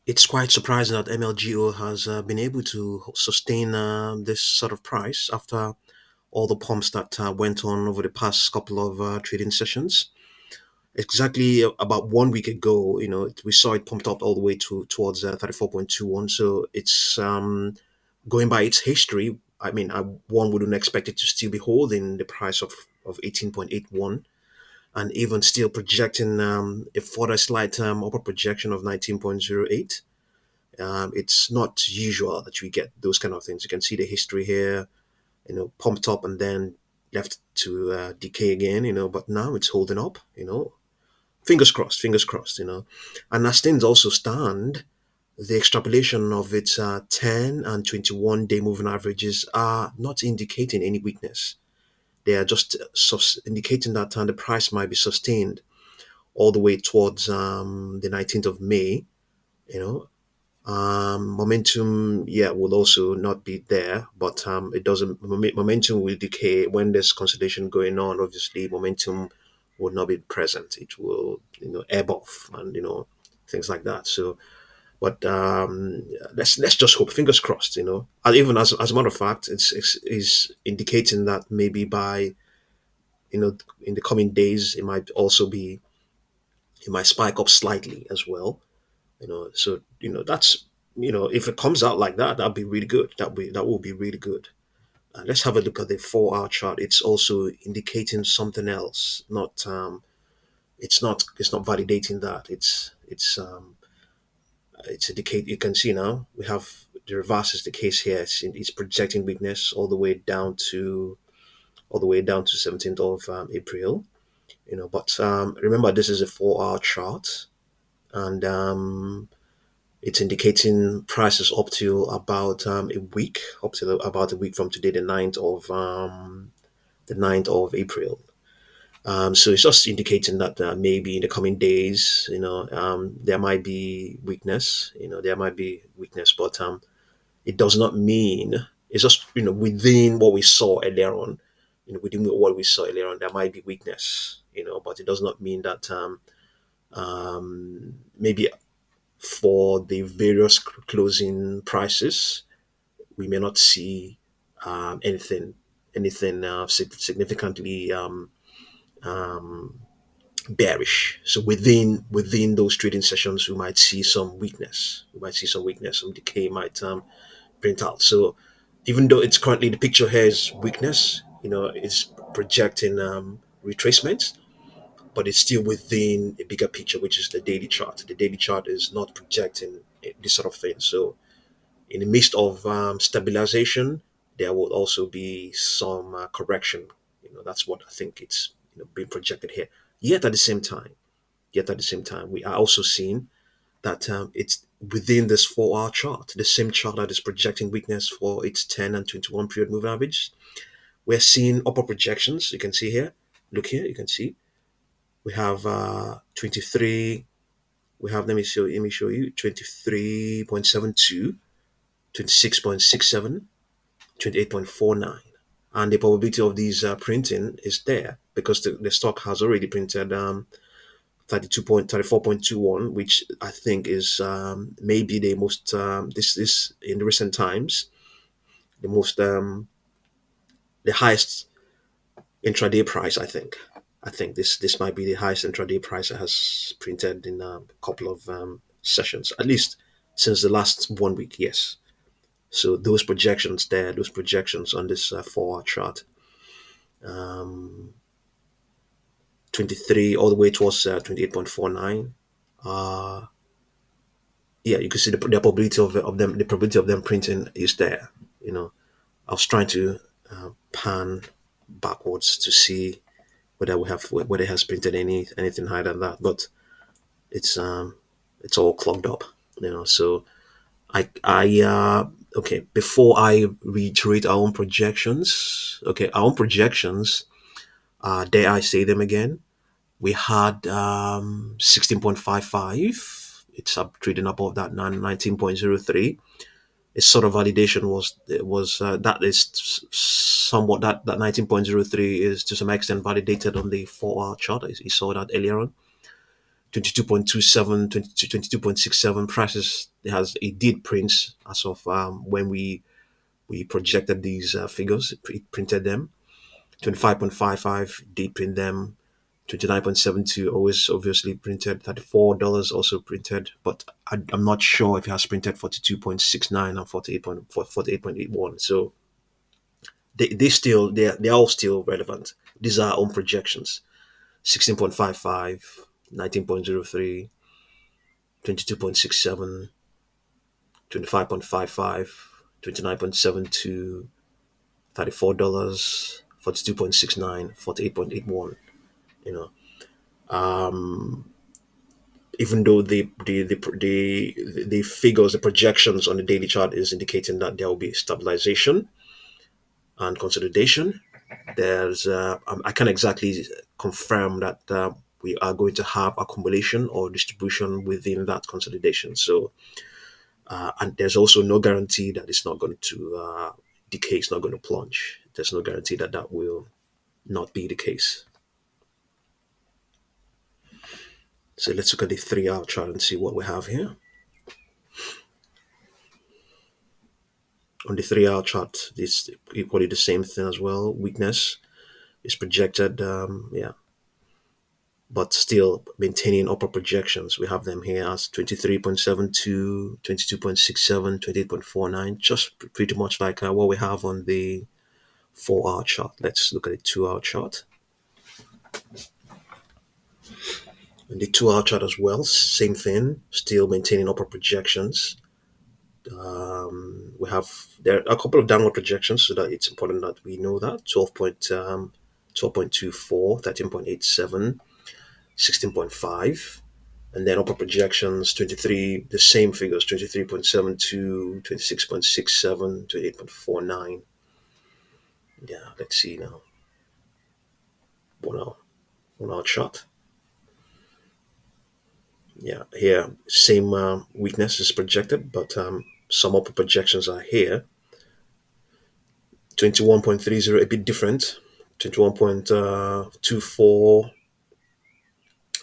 It's quite surprising that MLGO has been able to sustain this sort of price after all the pumps that went on over the past couple of trading sessions. Exactly about 1 week ago, we saw it pumped up all the way towards 34.21. So it's going by its history. I mean, one wouldn't expect it to still be holding the price of 18.81 and even still projecting a further slight upper projection of 19.08. It's not usual that we get those kind of things. You can see the history here, pumped up and then left to decay again, but now it's holding up, fingers crossed, And as things also stand, the extrapolation of its 10 and 21 day moving averages are not indicating any weakness. They are just indicating that the price might be sustained all the way towards the 19th of May, you know. Momentum, yeah, will also not be there, but it doesn't. Momentum will decay when there's consolidation going on. Obviously, momentum will not be present. It will, ebb off, and things like that. So, but let's just hope. Fingers crossed. And even as a matter of fact, it's indicating that maybe by in the coming days, it might spike up slightly as well. So that's if it comes out like that, that'd be really good. That will be really good. Let's have a look at the 4 hour chart. It's also indicating something else. Not it's not validating that. It's indicate. You can see now we have the reverse is the case here. It's projecting weakness all the way down to 17th of April. But remember, this is a 4 hour chart, and it's indicating prices up to about a week, up to about a week from today, the 9th of April. So it's just indicating that maybe in the coming days, there might be weakness. There might be weakness, but it does not mean it's just within what we saw earlier on. Within what we saw earlier on, there might be weakness. But it does not mean that maybe for the various closing prices, we may not see anything significantly bearish. So within those trading sessions, we might see some weakness. We might see some weakness. Some decay might print out. So even though it's currently the picture here is weakness, it's projecting retracement, but it's still within a bigger picture, which is the daily chart. The daily chart is not projecting this sort of thing. So in the midst of stabilization, there will also be some correction. That's what I think it's being projected here. Yet at the same time, we are also seeing that it's within this 4 hour chart, the same chart that is projecting weakness for its 10 and 21 period moving average. We're seeing upper projections. You can see here. Look here. You can see we have 23. We have let me show you 23.72, 26.67, 28.49, and the probability of these printing is there because the stock has already printed 34.21, which I think is maybe the most this is in the recent times the most the highest intraday price. I think this might be the highest intraday price that has printed in a couple of sessions, at least since the last 1 week. Yes. So those projections there, those projections on this 4 hour chart, um, 23 all the way towards 28.49. Uh, yeah, you can see the probability of them, the probability of them printing is there. I was trying to pan backwards to see whether it has printed anything higher than that, but it's um, it's all clogged up. So I okay, before I reiterate our own projections. Okay, our own projections. Dare I say them again? We had 16.55. It's up trading above that 19.03. Its sort of validation was that is somewhat that 19.03 is to some extent validated on the 4 hour chart. You saw that earlier on. 22.27, 22.67 prices. It has a did print as of when we projected these figures. It printed them. 25.55 did print them. 29.72 always obviously printed. $34 also printed, but I'm not sure if it has printed 42.69 and 48.81. So they're all still relevant. These are our own projections. 16.55, 19.03, 22.67, 25.55, 29.72, $34, 42.69, 48.81. You know, even though the figures, the projections on the daily chart is indicating that there will be stabilization and consolidation. I can't exactly confirm that we are going to have accumulation or distribution within that consolidation. So, and there's also no guarantee that it's not going to decay, it's not going to plunge. There's no guarantee that that will not be the case. So let's look at the 3-hour chart and see what we have here. On the 3-hour chart, it's equally the same thing as well. Weakness is projected, but still maintaining upper projections. We have them here as 23.72, 22.67, 28.49, just pretty much like what we have on the 4-hour chart. Let's look at the 2-hour chart. And the 2-hour chart as well, same thing, still maintaining upper projections. There are a couple of downward projections, so that it's important that we know that 12.24, 13.87, 16.5, and then upper projections 23, the same figures, 23.72, 26.67, 28.49. Yeah, let's see now. 1 hour chart. Yeah, here same weakness is projected, but some upper projections are here. 21.30, a bit different. 21.24,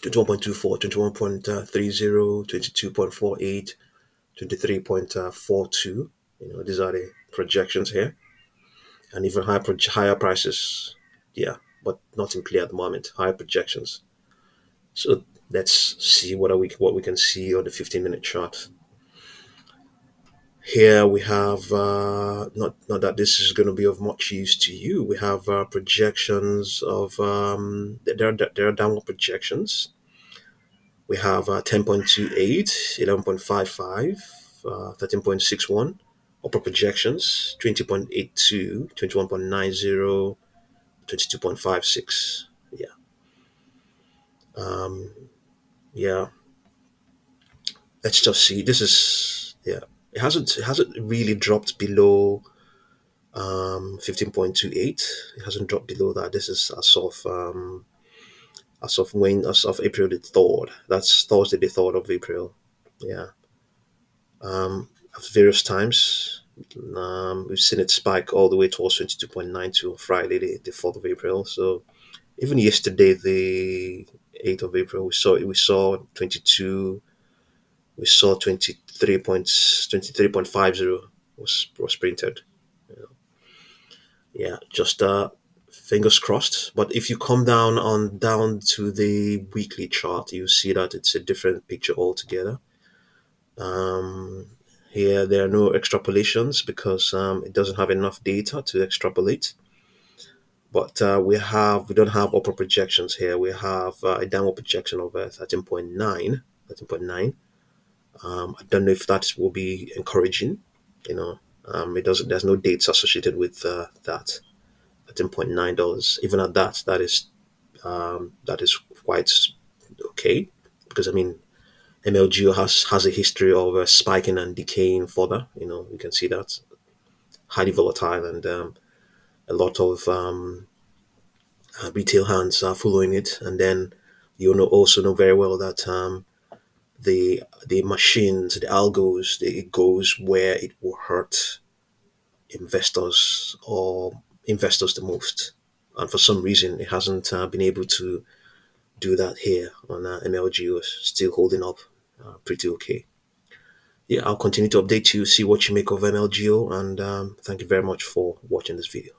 21.24, 21.30, 22.48, 23.42. These are the projections here, and even higher prices. Yeah, but nothing clear at the moment. Higher projections. So let's see what we can see on the 15-minute chart. Here we have not that this is going to be of much use to you. We have projections of there are downward projections. We have 10.28, 11.55, 13.61. Upper projections 20.82, 21.90, 22.56. Yeah. Let's just see. This is It hasn't really dropped below 15.28. It hasn't dropped below that. This is as of April the 3rd. That's Thursday the 3rd of April. Yeah. At various times, we've seen it spike all the way towards 22.92 on Friday the 4th of April. So even yesterday, the 8th of April, we saw 22. We saw 23.50 was printed. Yeah, just fingers crossed. But if you come down to the weekly chart, you see that it's a different picture altogether. Here there are no extrapolations because it doesn't have enough data to extrapolate. But we don't have upper projections here. We have a downward projection of 13.9. I don't know if that will be encouraging. It doesn't. There's no dates associated with that. $13.9. Even at that, that is quite okay, because MLGO has a history of spiking and decaying further. You can see that highly volatile, and a lot of retail hands are following it. And then also know very well that the machines, the algos, it goes where it will hurt investors the most. And for some reason, it hasn't been able to do that here on MLGO. Still holding up pretty okay. Yeah, I'll continue to update you, see what you make of MLGO, and thank you very much for watching this video.